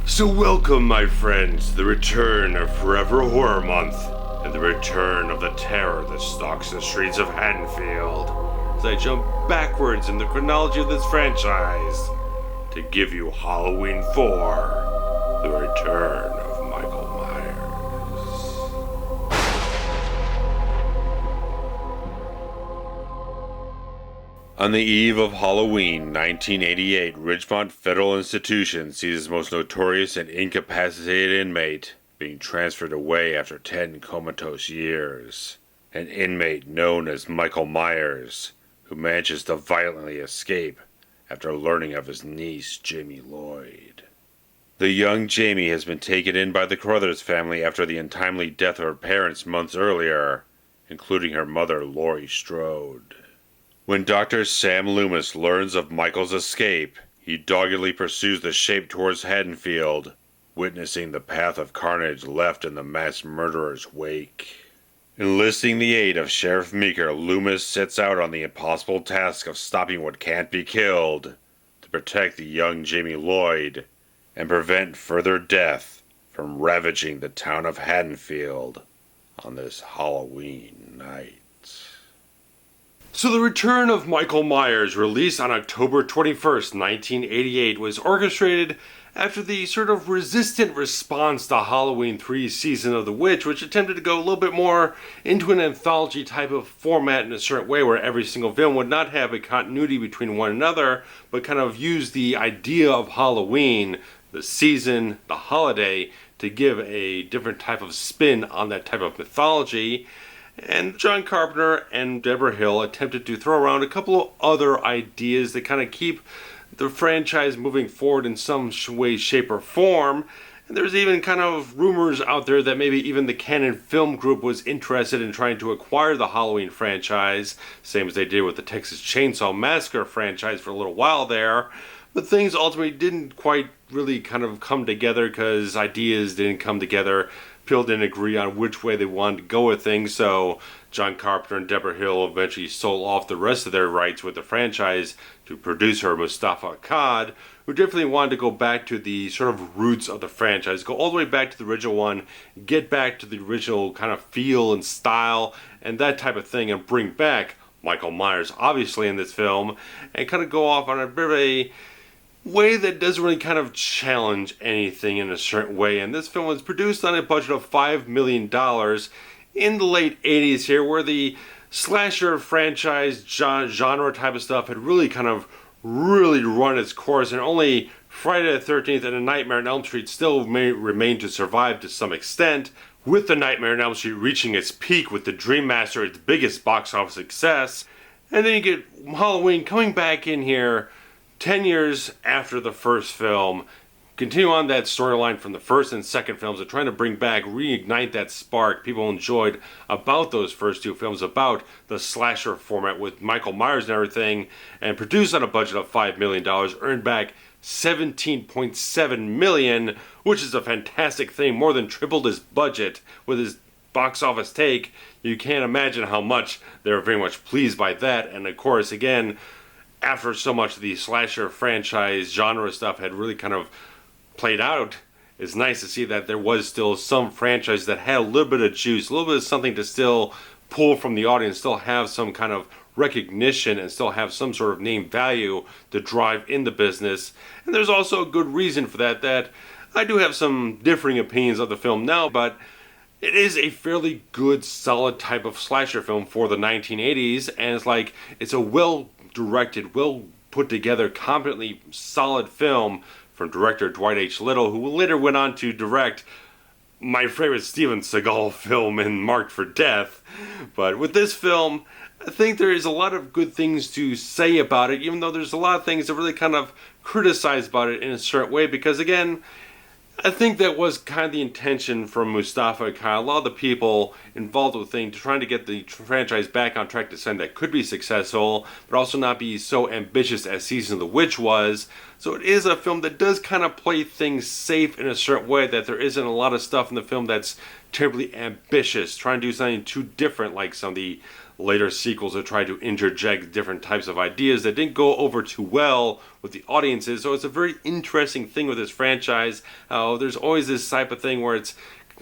So welcome, my friends, to the return of Forever Horror Month, and the return of the terror that stalks the streets of Haddonfield, as I jump backwards in the chronology of this franchise, to give you Halloween 4, the return of Michael Myers. On the eve of Halloween 1988, Ridgemont Federal Institution sees its most notorious and incapacitated inmate being transferred away after 10 comatose years. An inmate known as Michael Myers, who manages to violently escape after learning of his niece, Jamie Lloyd. The young Jamie has been taken in by the Crothers family after the untimely death of her parents months earlier, including her mother, Laurie Strode. When Dr. Sam Loomis learns of Michael's escape, he doggedly pursues the shape towards Haddonfield, witnessing the path of carnage left in the mass murderer's wake. Enlisting the aid of Sheriff Meeker, Loomis sets out on the impossible task of stopping what can't be killed, to protect the young Jamie Lloyd, and prevent further death from ravaging the town of Haddonfield on this Halloween night. So the return of Michael Myers, released on October 21st, 1988, was orchestrated after the sort of resistant response to Halloween 3's Season of the Witch, which attempted to go a little bit more into an anthology type of format in a certain way where every single film would not have a continuity between one another, but kind of use the idea of Halloween, the season, the holiday, to give a different type of spin on that type of mythology. And John Carpenter and Deborah Hill attempted to throw around a couple of other ideas that kind of keep the franchise moving forward in some way, shape, or form. And there's even kind of rumors out there that maybe even the Cannon Film Group was interested in trying to acquire the Halloween franchise, same as they did with the Texas Chainsaw Massacre franchise for a little while there. But things ultimately didn't quite really kind of come together because ideas didn't come together. People didn't agree on which way they wanted to go with things, so John Carpenter and Deborah Hill eventually sold off the rest of their rights with the franchise to producer Mustafa Akkad, who definitely wanted to go back to the sort of roots of the franchise, go all the way back to the original one, get back to the original kind of feel and style and that type of thing, and bring back Michael Myers, obviously, in this film, and kind of go off on a bit of a way that doesn't really kind of challenge anything in a certain way. And this film was produced on a budget of $5 million in the late 80s here, where the slasher franchise genre type of stuff had really run its course, and only Friday the 13th and A Nightmare on Elm Street still may remain to survive to some extent, with The Nightmare on Elm Street reaching its peak with The Dream Master, its biggest box office success. And then you get Halloween coming back in here 10 years after the first film, continue on that storyline from the first and second films and trying to bring back, reignite that spark people enjoyed about those first two films, about the slasher format with Michael Myers and everything, and produced on a budget of $5 million, earned back $17.7 million, which is a fantastic thing, more than tripled his budget with his box office take. You can't imagine how much they were very much pleased by that. And of course, again, after so much of the slasher franchise genre stuff had really kind of played out, it's nice to see that there was still some franchise that had a little bit of juice, a little bit of something to still pull from the audience, still have some kind of recognition and still have some sort of name value to drive in the business. And there's also a good reason for that, that I do have some differing opinions of the film now, but it is a fairly good, solid type of slasher film for the 1980s, and it's a well-directed, well-put-together, competently solid film from director Dwight H. Little, who later went on to direct my favorite Steven Seagal film in Marked for Death. But with this film, I think there is a lot of good things to say about it, even though there's a lot of things to really kind of criticize about it in a certain way, because again, I think that was kind of the intention from Mustafa Akkad, a lot of the people involved with things, trying to get the franchise back on track to something that could be successful, but also not be so ambitious as Season of the Witch was. So it is a film that does kind of play things safe in a certain way, that there isn't a lot of stuff in the film that's terribly ambitious, trying to do something too different like some of the later sequels that tried to interject different types of ideas that didn't go over too well with the audiences. So it's a very interesting thing with this franchise. There's always this type of thing where it's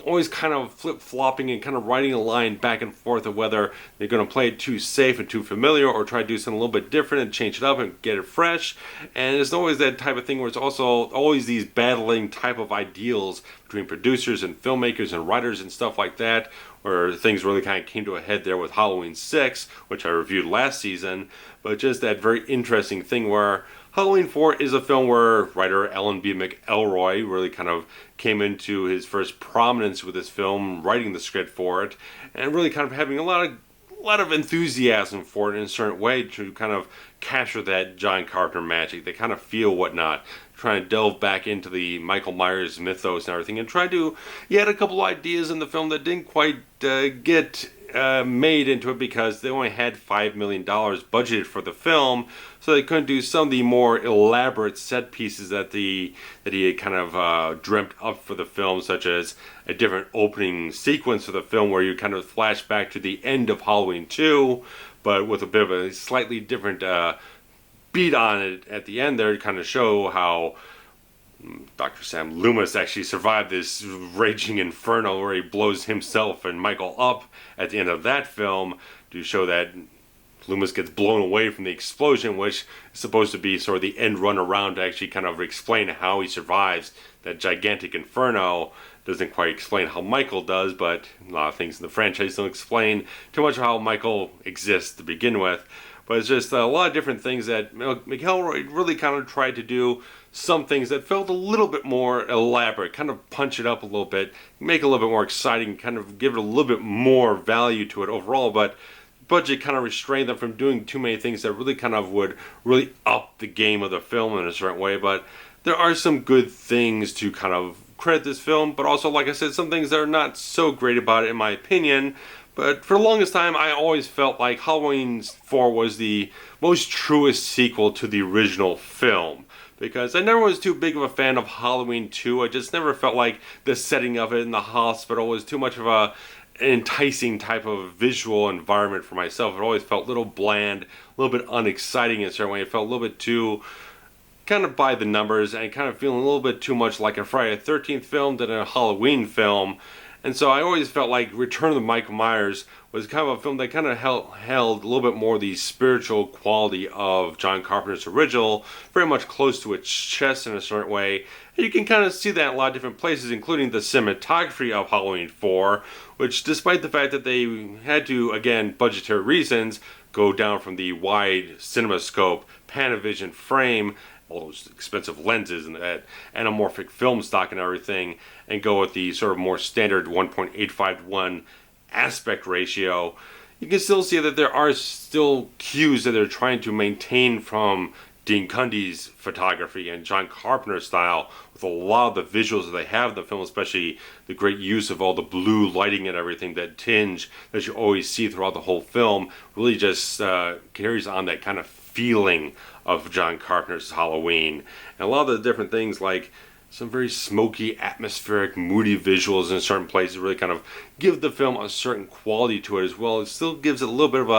always kind of flip-flopping and kind of riding a line back and forth of whether they're going to play it too safe and too familiar or try to do something a little bit different and change it up and get it fresh. And it's always that type of thing where it's also always these battling type of ideals between producers and filmmakers and writers and stuff like that, where things really kind of came to a head there with Halloween 6, which I reviewed last season. But just that very interesting thing where Halloween 4 is a film where writer Alan B. McElroy really kind of came into his first prominence with this film, writing the script for it, and really kind of having a lot of enthusiasm for it in a certain way to kind of capture that John Carpenter magic, that kind of feel whatnot, trying to delve back into the Michael Myers mythos and everything, and try to, he had a couple ideas in the film that didn't quite get made into it because they only had $5 million budgeted for the film, so they couldn't do some of the more elaborate set pieces that he had kind of dreamt up for the film, such as a different opening sequence of the film where you kind of flash back to the end of Halloween 2, but with a bit of a slightly different beat on it at the end there to kind of show how Dr. Sam Loomis actually survived this raging inferno where he blows himself and Michael up at the end of that film, to show that Loomis gets blown away from the explosion, which is supposed to be sort of the end run around to actually kind of explain how he survives that gigantic inferno. Doesn't quite explain how Michael does, but a lot of things in the franchise don't explain too much of how Michael exists to begin with. But it's just a lot of different things that McElroy really kind of tried to do. Some things that felt a little bit more elaborate, kind of punch it up a little bit, make it a little bit more exciting, kind of give it a little bit more value to it overall, but budget kind of restrained them from doing too many things that really kind of would really up the game of the film in a certain way. But there are some good things to kind of credit this film, but also, like I said, some things that are not so great about it in my opinion. But for the longest time, I always felt like Halloween 4 was the most truest sequel to the original film, because I never was too big of a fan of Halloween 2. I just never felt like the setting of it in the hospital was too much of an enticing type of visual environment for myself. It always felt a little bland, a little bit unexciting in a certain way. It felt a little bit too kind of by the numbers and kind of feeling a little bit too much like a Friday the 13th film than a Halloween film. And so I always felt like Return of the Michael Myers was kind of a film that kind of held a little bit more the spiritual quality of John Carpenter's original, very much close to its chest in a certain way. And you can kind of see that in a lot of different places, including the cinematography of Halloween 4, which, despite the fact that they had to, again, budgetary reasons, go down from the wide CinemaScope Panavision frame, all those expensive lenses and that anamorphic film stock and everything, and go with the sort of more standard 1.85 to 1 aspect ratio, you can still see that there are still cues that they're trying to maintain from Dean Cundey's photography and John Carpenter's style, with a lot of the visuals that they have in the film, especially the great use of all the blue lighting and everything, that tinge that you always see throughout the whole film, really just carries on that kind of feeling of John Carpenter's Halloween. And a lot of the different things, like some very smoky, atmospheric, moody visuals in certain places, really kind of give the film a certain quality to it as well. It still gives it a little bit of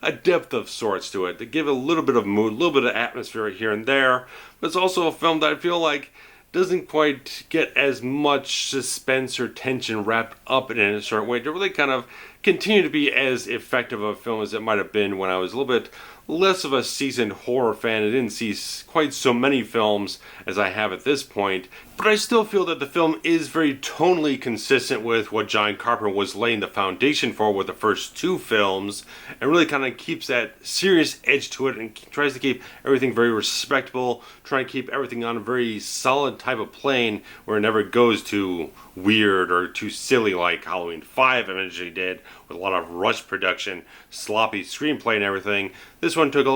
a depth of sorts to it, to give it a little bit of mood, a little bit of atmosphere here and there. But it's also a film that I feel like doesn't quite get as much suspense or tension wrapped up in it in a certain way to really kind of continue to be as effective of a film as it might have been when I was a little bit less of a seasoned horror fan. I didn't see quite so many films as I have at this point, but I still feel that the film is very tonally consistent with what John Carpenter was laying the foundation for with the first two films, and really kind of keeps that serious edge to it and tries to keep everything very respectable, trying to keep everything on a very solid type of plane where it never goes too weird or too silly like Halloween 5 eventually did, with a lot of rush production, sloppy screenplay and everything. This one took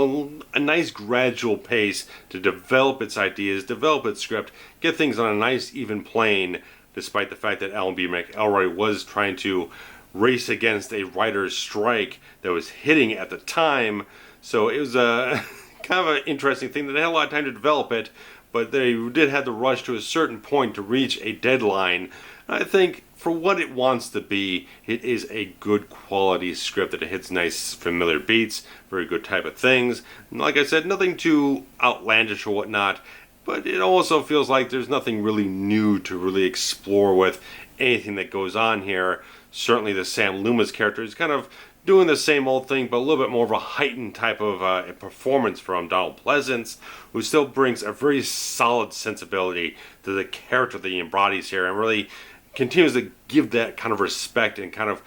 a nice gradual pace to develop its ideas, develop its script, get things on a nice even plane, despite the fact that Alan B. McElroy was trying to race against a writer's strike that was hitting at the time. So it was a kind of an interesting thing that they had a lot of time to develop it, but they did have to rush to a certain point to reach a deadline. I think for what it wants to be, it is a good quality script that it hits nice familiar beats, very good type of things. And like I said, nothing too outlandish or whatnot, but it also feels like there's nothing really new to really explore with anything that goes on here. Certainly the Sam Loomis character is kind of doing the same old thing, but a little bit more of a heightened type of performance from Donald Pleasance, who still brings a very solid sensibility to the character that he embodies here, and really continues to give that kind of respect and kind of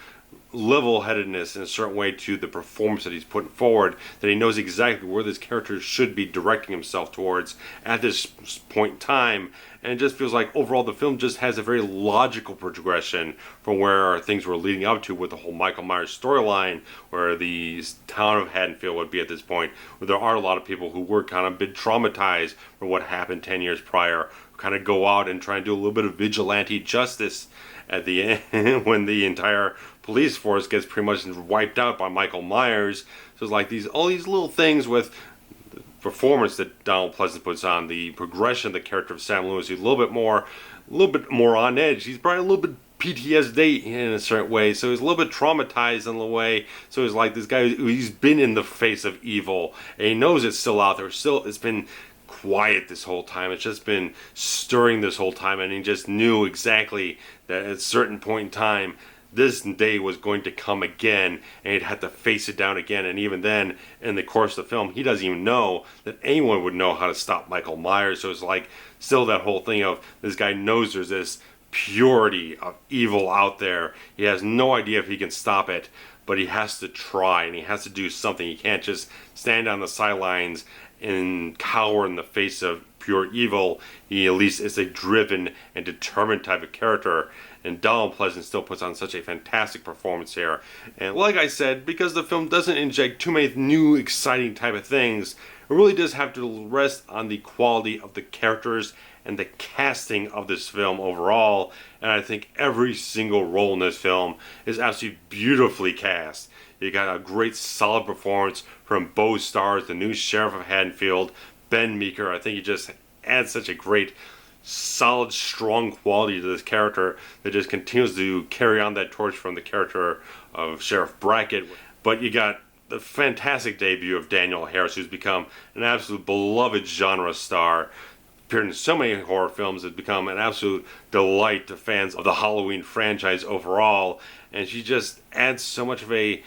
level-headedness in a certain way to the performance that he's putting forward, that he knows exactly where this character should be directing himself towards at this point in time. And it just feels like overall the film just has a very logical progression from where things were leading up to with the whole Michael Myers storyline, where the town of Haddonfield would be at this point, where there are a lot of people who were kind of been traumatized from what happened 10 years prior, who kind of go out and try and do a little bit of vigilante justice at the end when the entire police force gets pretty much wiped out by Michael Myers. So it's like all these little things with the performance that Donald Pleasance puts on, the progression of the character of Sam Loomis, who's a little bit more on edge. He's probably a little bit PTSD in a certain way, so he's a little bit traumatized in a way. So he's like this guy who's been in the face of evil, and he knows it's still out there. It's been quiet this whole time. It's just been stirring this whole time, and he just knew exactly that at a certain point in time this day was going to come again, and he'd have to face it down again. And even then, in the course of the film, he doesn't even know that anyone would know how to stop Michael Myers. So it's like still that whole thing of this guy knows there's this purity of evil out there. He has no idea if he can stop it, but he has to try, and he has to do something. He can't just stand on the sidelines and cower in the face of pure evil. He at least is a driven and determined type of character, and Donald Pleasance still puts on such a fantastic performance here. And like I said, because the film doesn't inject too many new exciting type of things, it really does have to rest on the quality of the characters and the casting of this film overall. And I think every single role in this film is absolutely beautifully cast. You got a great solid performance from Beau Starr, the new sheriff of Haddonfield, Ben Meeker. I think he just adds such a great, solid, strong quality to this character that just continues to carry on that torch from the character of Sheriff Brackett. But you got the fantastic debut of Danielle Harris, who's become an absolute beloved genre star. Appeared in so many horror films, has become an absolute delight to fans of the Halloween franchise overall. And she just adds so much of a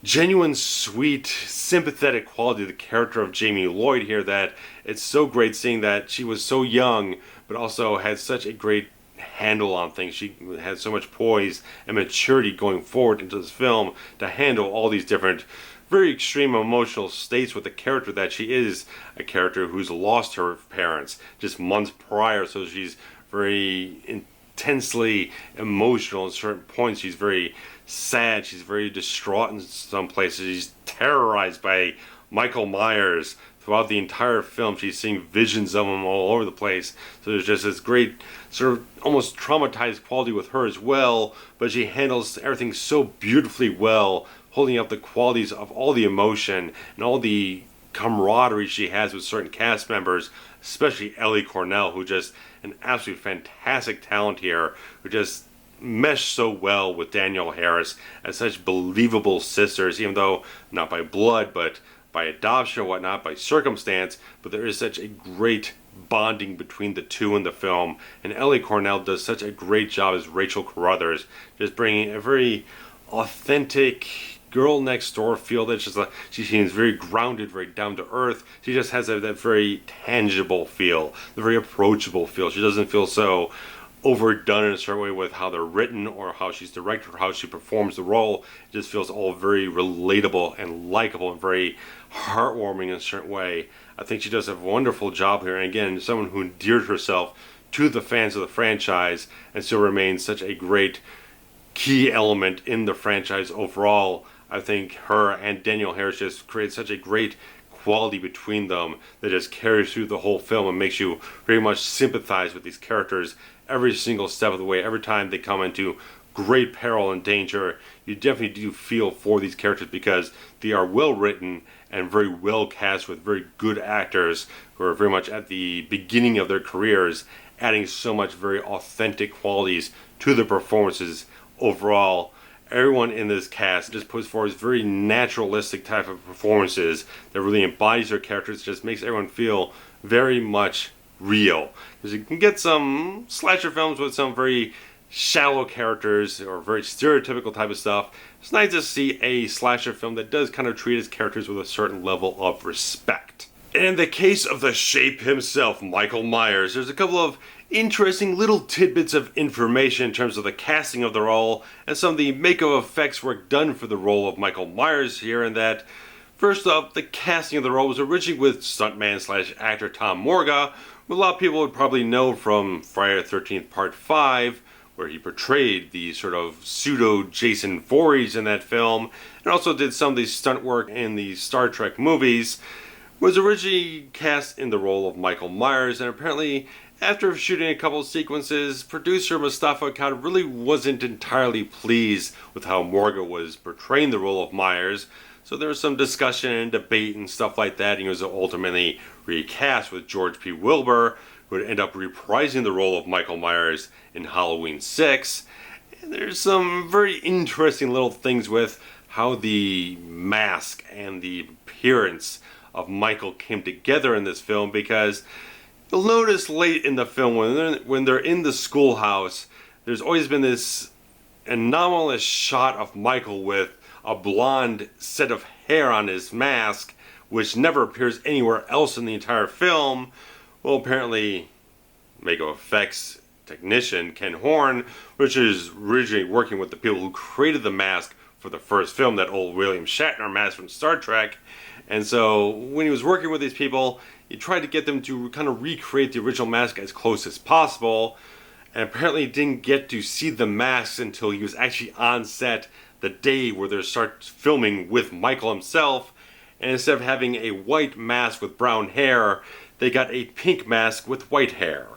genuine, sweet, sympathetic quality to the character of Jamie Lloyd here that it's so great seeing that she was so young, but also had such a great handle on things. She had so much poise and maturity going forward into this film to handle all these different very extreme emotional states with the character that she is, a character who's lost her parents just months prior, so she's very intensely emotional at certain points. She's very sad, she's very distraught in some places, she's terrorized by Michael Myers throughout the entire film. She's seeing visions of him all over the place, so there's just this great sort of almost traumatized quality with her as well, but she handles everything so beautifully well, holding up the qualities of all the emotion and all the camaraderie she has with certain cast members, especially Ellie Cornell, who just an absolute fantastic talent here, who just mesh so well with Danielle Harris as such believable sisters, even though not by blood, but by adoption or whatnot, by circumstance. But there is such a great bonding between the two in the film, and Ellie Cornell does such a great job as Rachel Carruthers, just bringing a very authentic girl next door feel that just she seems very grounded, very down to earth. She just has that very tangible feel, the very approachable feel. She doesn't feel so overdone in a certain way with how they're written or how she's directed or how she performs the role. It just feels all very relatable and likable and very heartwarming in a certain way. I think she does a wonderful job here, and again, someone who endeared herself to the fans of the franchise and still remains such a great key element in the franchise overall. I think her and Danielle Harris just create such a great quality between them that just carries through the whole film and makes you very much sympathize with these characters every single step of the way. Every time they come into great peril and danger, you definitely do feel for these characters because they are well written and very well cast with very good actors who are very much at the beginning of their careers adding so much very authentic qualities to the performances overall. Everyone in this cast just puts forward very naturalistic type of performances that really embodies their characters, just makes everyone feel very much real. Because you can get some slasher films with some very shallow characters or very stereotypical type of stuff. It's nice to see a slasher film that does kind of treat its characters with a certain level of respect. In the case of the Shape himself, Michael Myers, there's a couple of interesting little tidbits of information in terms of the casting of the role and some of the makeup effects work done for the role of Michael Myers here, and that first up, the casting of the role was originally with stuntman / actor Tom Morga, who a lot of people would probably know from Friday the 13th Part 5, where he portrayed the sort of pseudo Jason Voorhees in that film, and also did some of the stunt work in the Star Trek movies. Was originally cast in the role of Michael Myers, and apparently after shooting a couple of sequences, producer Mustafa Akkad really wasn't entirely pleased with how Morga was portraying the role of Myers, so there was some discussion and debate and stuff like that, and he was ultimately recast with George P. Wilbur, who would end up reprising the role of Michael Myers in Halloween 6. And there's some very interesting little things with how the mask and the appearance of Michael came together in this film, because you'll notice late in the film when they're in the schoolhouse, there's always been this anomalous shot of Michael with a blonde set of hair on his mask, which never appears anywhere else in the entire film. Well, apparently, makeup effects technician Ken Horn, which is originally working with the people who created the mask for the first film, that old William Shatner mask from Star Trek. And so when he was working with these people, he tried to get them to kind of recreate the original mask as close as possible. And apparently didn't get to see the masks until he was actually on set the day where they start filming with Michael himself. And instead of having a white mask with brown hair, they got a pink mask with white hair.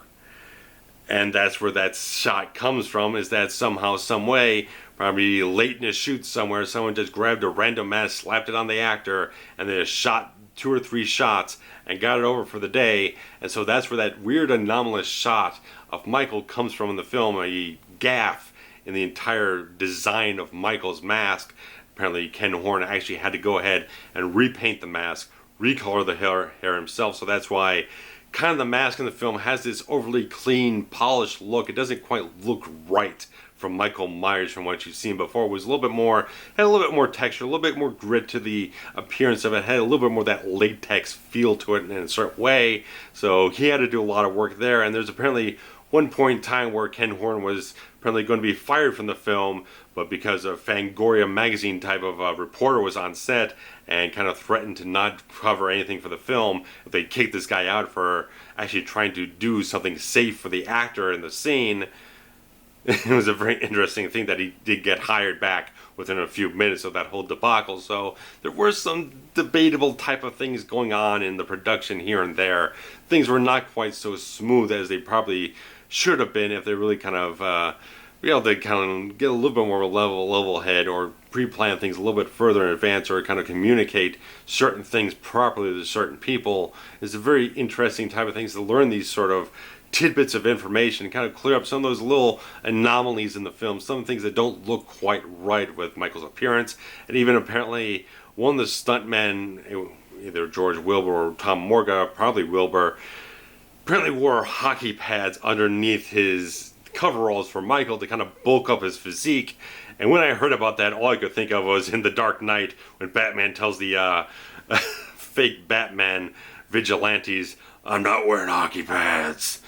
And that's where that shot comes from, is that somehow, some way, probably late in a shoot somewhere, someone just grabbed a random mask, slapped it on the actor, and then just shot 2 or 3 shots and got it over for the day. And so that's where that weird anomalous shot of Michael comes from in the film, a gaffe in the entire design of Michael's mask. Apparently Ken Horn actually had to go ahead and repaint the mask, recolor the hair himself, so that's why kind of the mask in the film has this overly clean, polished look. It doesn't quite look right from Michael Myers from what you've seen before. It was a little bit more, had a little bit more texture, a little bit more grit to the appearance of it, had a little bit more of that latex feel to it in a certain way. So he had to do a lot of work there, and there's apparently one point in time where Ken Horn was apparently going to be fired from the film, but because a Fangoria magazine type of reporter was on set and kind of threatened to not cover anything for the film if they kicked this guy out for actually trying to do something safe for the actor in the scene. It was a very interesting thing that he did get hired back within a few minutes of that whole debacle. So there were some debatable type of things going on in the production here and there. Things were not quite so smooth as they probably should have been if they really kind of be able to kind of get a little bit more level head, or pre-plan things a little bit further in advance, or kind of communicate certain things properly to certain people. It's a very interesting type of things to learn these sort of tidbits of information and kind of clear up some of those little anomalies in the film, some things that don't look quite right with Michael's appearance. And even apparently one of the stuntmen, either George Wilbur or Tom Morga, probably Wilbur, apparently wore hockey pads underneath his coveralls for Michael to kind of bulk up his physique. And when I heard about that, all I could think of was in The Dark Knight, when Batman tells the fake Batman vigilantes, "I'm not wearing hockey pads."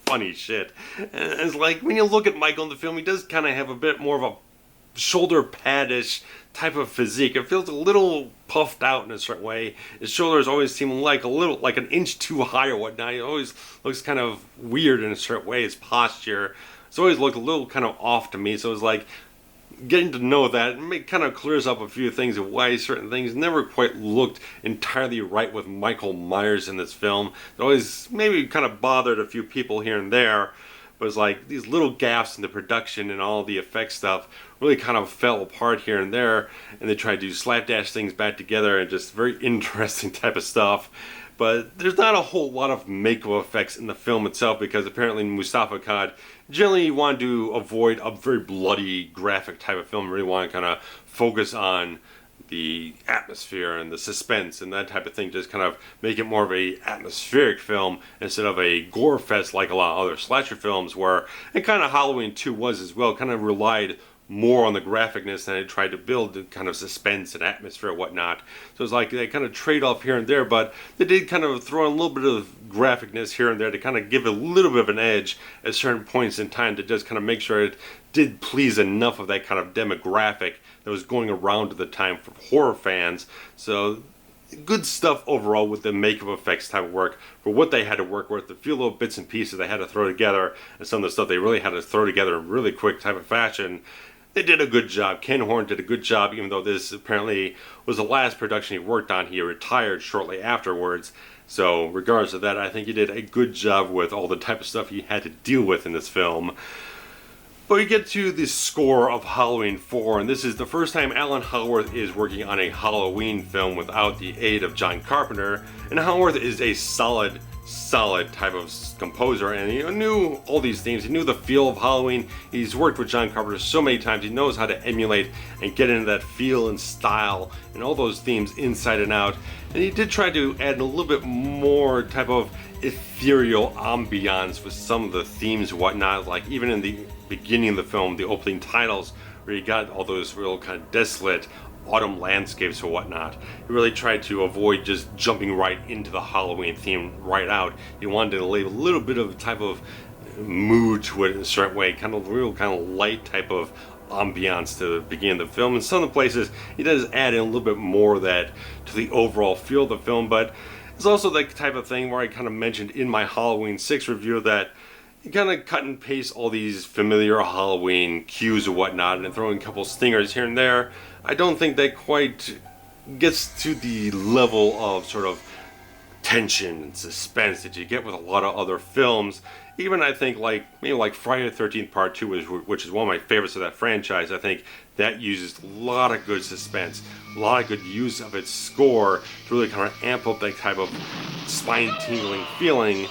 Funny shit. And it's like, when you look at Michael in the film, he does kind of have a bit more of a shoulder pad-ish type of physique. It feels a little puffed out in a certain way. His shoulders always seem like a little, like an inch too high or whatnot. He always looks kind of weird in a certain way. His posture, it's always looked a little kind of off to me. So it's like, getting to know that, it kind of clears up a few things of why certain things never quite looked entirely right with Michael Myers in this film. It always maybe kind of bothered a few people here and there, but it's like these little gaps in the production and all the effects stuff really kind of fell apart here and there, and they tried to slapdash things back together, and just very interesting type of stuff. But there's not a whole lot of makeup effects in the film itself, because apparently Mustafa Akkad generally wanted to avoid a very bloody, graphic type of film. Really want to kind of focus on the atmosphere and the suspense and that type of thing. Just kind of make it more of a atmospheric film instead of a gore fest like a lot of other slasher films were. And kind of Halloween 2 was as well. Kind of relied more on the graphicness than it tried to build the kind of suspense and atmosphere and whatnot. So it's like they kind of trade off here and there, but they did kind of throw in a little bit of graphicness here and there to kind of give a little bit of an edge at certain points in time to just kind of make sure it did please enough of that kind of demographic that was going around at the time for horror fans. So good stuff overall with the makeup effects type of work for what they had to work with, the few little bits and pieces they had to throw together, and some of the stuff they really had to throw together in really quick type of fashion. They did a good job. Ken Horn did a good job, even though this apparently was the last production he worked on. He retired shortly afterwards. So regardless of that, I think he did a good job with all the type of stuff he had to deal with in this film. But we get to the score of Halloween 4, and this is the first time Alan Howarth is working on a Halloween film without the aid of John Carpenter. And Howarth is a solid type of composer, and he knew all these themes. He knew the feel of Halloween. He's worked with John Carpenter so many times. He knows how to emulate and get into that feel and style and all those themes inside and out. And he did try to add a little bit more type of ethereal ambiance with some of the themes and whatnot, like even in the beginning of the film, the opening titles, where you got all those real kind of desolate autumn landscapes or whatnot. He really tried to avoid just jumping right into the Halloween theme right out. He wanted to leave a little bit of a type of mood to it in a certain way, kind of real kind of light type of ambiance to begin the film. In some of the places, he does add in a little bit more of that to the overall feel of the film, but it's also the type of thing where I kind of mentioned in my Halloween 6 review that you kind of cut and paste all these familiar Halloween cues or whatnot and throw in a couple stingers here and there. I don't think that quite gets to the level of sort of tension and suspense that you get with a lot of other films. Even I think maybe like Friday the 13th Part 2, which is one of my favorites of that franchise. I think that uses a lot of good suspense, a lot of good use of its score to really kind of amp up that type of spine-tingling feeling.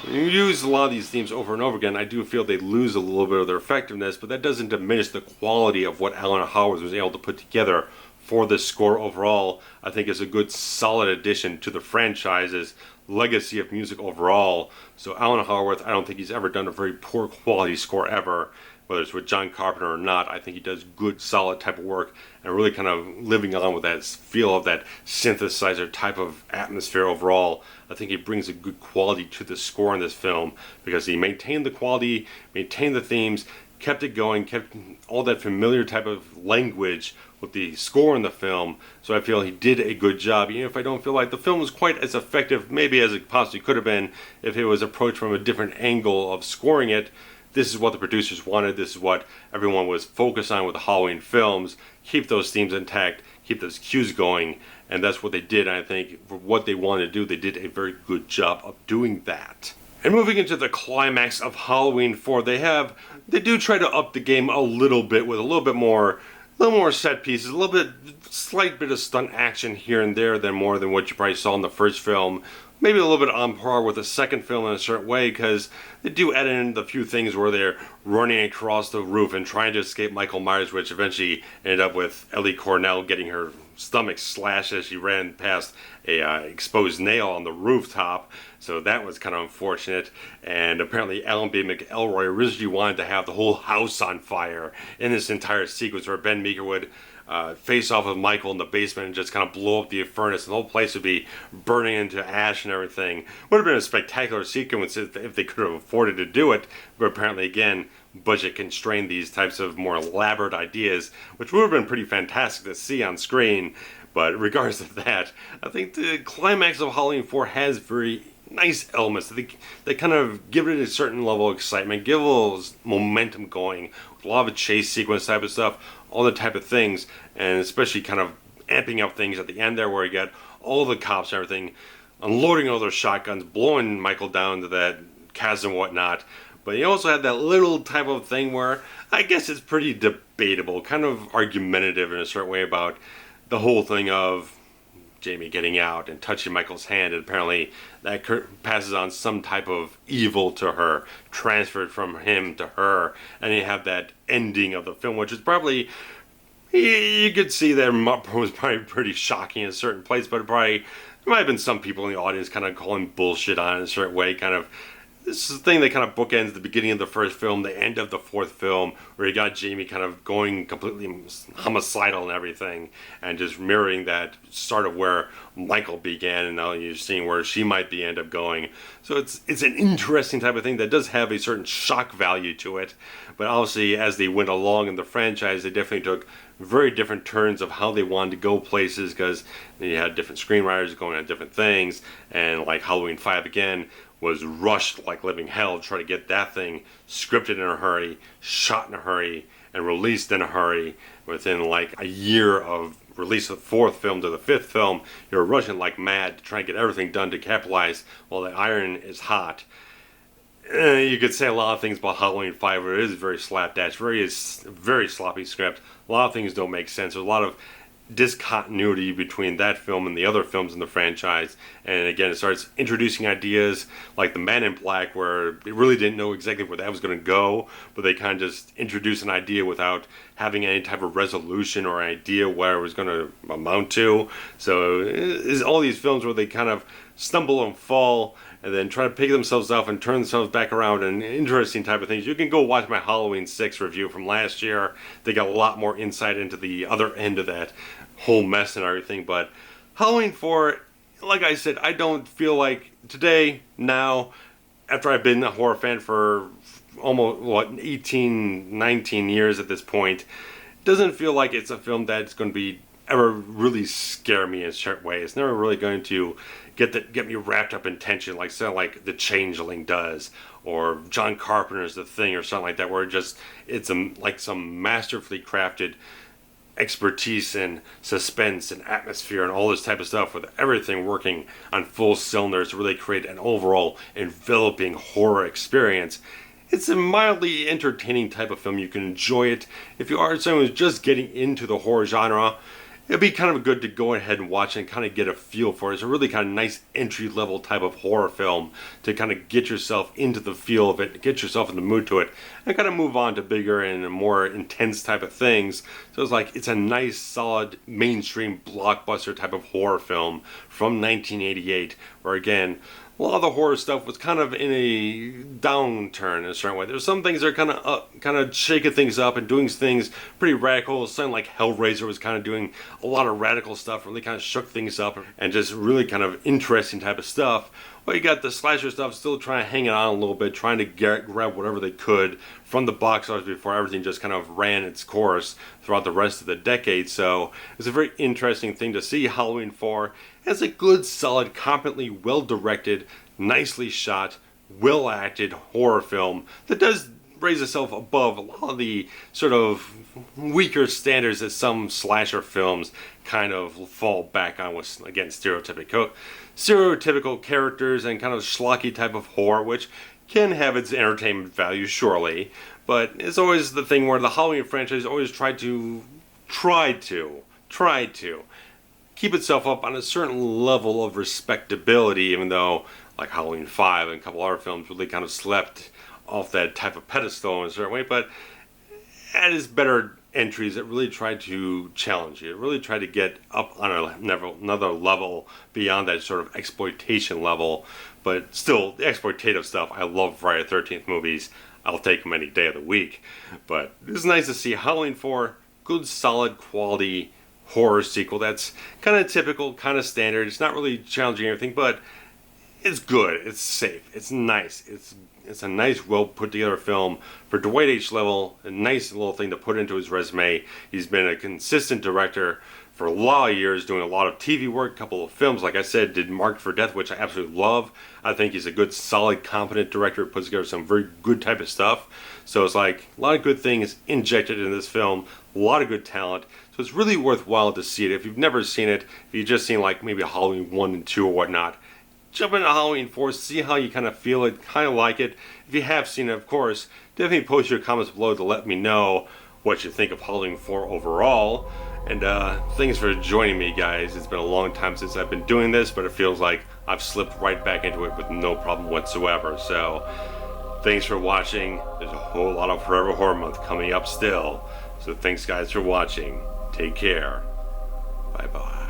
You use a lot of these themes over and over again. I do feel they lose a little bit of their effectiveness, but that doesn't diminish the quality of what Alan Howarth was able to put together for this score overall. I think it's a good, solid addition to the franchise's legacy of music overall. So Alan Howarth, I don't think he's ever done a very poor quality score ever. Whether it's with John Carpenter or not, I think he does good, solid type of work and really kind of living on with that feel of that synthesizer type of atmosphere overall. I think he brings a good quality to the score in this film because he maintained the quality, maintained the themes, kept it going, kept all that familiar type of language with the score in the film. So I feel he did a good job, even if I don't feel like the film was quite as effective maybe as it possibly could have been if it was approached from a different angle of scoring it. This is what the producers wanted. This is what everyone was focused on with the Halloween films. Keep those themes intact, keep those cues going, and that's what they did. And I think for what they wanted to do, they did a very good job of doing that. And moving into the climax of Halloween 4, they do try to up the game a little bit with a little more set pieces, slight bit of stunt action here and there than more than what you probably saw in the first film. Maybe a little bit on par with the second film in a certain way, because they do add in the few things where they're running across the roof and trying to escape Michael Myers, which eventually ended up with Ellie Cornell getting her stomach slashed as she ran past a exposed nail on the rooftop. So that was kind of unfortunate. And apparently Alan B. McElroy originally wanted to have the whole house on fire in this entire sequence where Ben Meeker would face off with Michael in the basement and just kind of blow up the furnace, and the whole place would be burning into ash and everything. Would have been a spectacular sequence if they could have afforded to do it, but apparently again, budget constrained these types of more elaborate ideas, which would have been pretty fantastic to see on screen. But regardless of that, I think the climax of Halloween 4 has very nice elements. They kind of give it a certain level of excitement, give a little momentum going, with a lot of chase sequence type of stuff, all the type of things, and especially kind of amping up things at the end there where you get all the cops and everything unloading all their shotguns, blowing Michael down to that chasm and whatnot. But you also had that little type of thing where I guess it's pretty debatable, kind of argumentative in a certain way about the whole thing of Jamie getting out and touching Michael's hand, and apparently that passes on some type of evil to her, transferred from him to her, and you have that ending of the film, which is probably, you could see that was probably pretty shocking in a certain place, but there might have been some people in the audience kind of calling bullshit on it in a certain way, kind of. This is the thing that kind of bookends the beginning of the first film, the end of the fourth film, where you got Jamie kind of going completely homicidal and everything, and just mirroring that start of where Michael began, and now you're seeing where she might end up going. So it's an interesting type of thing that does have a certain shock value to it, but obviously as they went along in the franchise, they definitely took very different turns of how they wanted to go places, because you had different screenwriters going on different things, and like Halloween 5 again, was rushed like living hell to try to get that thing scripted in a hurry, shot in a hurry, and released in a hurry. Within like a year of release of the fourth film to the fifth film, you're rushing like mad to try and get everything done to capitalize while the iron is hot. You could say a lot of things about Halloween 5, where it is very slapdash, very sloppy script. A lot of things don't make sense. There's a lot of discontinuity between that film and the other films in the franchise, and again it starts introducing ideas like the Man in Black, where they really didn't know exactly where that was going to go, but they kind of just introduced an idea without having any type of resolution or idea where it was going to amount to. So it's all these films where they kind of stumble and fall and then try to pick themselves up and turn themselves back around, and interesting type of things. You can go watch my Halloween 6 review from last year. They got a lot more insight into the other end of that whole mess and everything. But Halloween 4, like I said, I don't feel like today, now, after I've been a horror fan for almost 18, 19 years at this point, doesn't feel like it's a film that's going to be ever really scare me in a certain way. It's never really going to get me wrapped up in tension like The Changeling does, or John Carpenter's The Thing, or something like that, where it's like some masterfully crafted expertise and suspense and atmosphere and all this type of stuff, with everything working on full cylinders to really create an overall enveloping horror experience. It's a mildly entertaining type of film. You can enjoy it. If you are someone who's just getting into the horror genre, it'd be kind of good to go ahead and watch it and kind of get a feel for it. It's a really kind of nice entry-level type of horror film to kind of get yourself into the feel of it, get yourself in the mood to it, and kind of move on to bigger and more intense type of things. So it's a nice, solid, mainstream blockbuster type of horror film from 1988, where again, a lot of the horror stuff was kind of in a downturn in a certain way. There's some things that are kind of shaking things up and doing things pretty radical. Something like Hellraiser was kind of doing a lot of radical stuff, really kind of shook things up and just really kind of interesting type of stuff. Well, you got the slasher stuff still trying to hang it on a little bit, trying to grab whatever they could from the box office before everything just kind of ran its course throughout the rest of the decade. So it's a very interesting thing to see Halloween 4 as a good, solid, competently well-directed, nicely shot, well-acted horror film that does raise itself above a lot of the sort of weaker standards that some slasher films kind of fall back on with, again, stereotypical characters and kind of schlocky type of horror, which can have its entertainment value, surely. But it's always the thing where the Halloween franchise always tried to keep itself up on a certain level of respectability, even though like Halloween 5 and a couple other films really kind of slept off that type of pedestal in a certain way. But at its better entries, it really tried to challenge you. It really tried to get up on another level beyond that sort of exploitation level. But still, the exploitative stuff, I love Friday the 13th movies. I'll take them any day of the week. But it's nice to see Halloween 4, good, solid, quality horror sequel that's kind of typical, kind of standard. It's not really challenging or anything, but it's good. It's safe. It's nice. It's a nice, well put together film for Dwight H. Level. A nice little thing to put into his resume. He's been a consistent director for a lot of years, doing a lot of TV work, a couple of films. Like I said, did Marked for Death, which I absolutely love. I think he's a good, solid, competent director who puts together some very good type of stuff. So it's like a lot of good things injected in this film, a lot of good talent. So it's really worthwhile to see it. If you've never seen it, if you've just seen like maybe Halloween 1 and 2 or whatnot, jump into Halloween 4, see how you kind of feel it, kind of like it. If you have seen it, of course, definitely post your comments below to let me know what you think of Halloween 4 overall. And thanks for joining me, guys. It's been a long time since I've been doing this, but it feels like I've slipped right back into it with no problem whatsoever. So thanks for watching. There's a whole lot of Forever Horror Month coming up still. So thanks, guys, for watching. Take care. Bye-bye.